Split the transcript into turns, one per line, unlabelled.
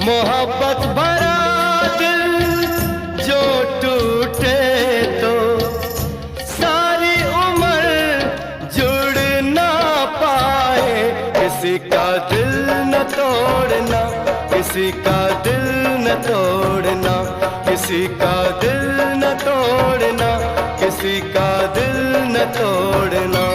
मोहब्बत भरा दिल जो टूटे तो सारी उम्र जुड़ ना पाए। किसी का दिल न तोड़ना, किसी का दिल न तोड़ना, किसी का दिल न तोड़ना, किसी का दिल न तोड़ना।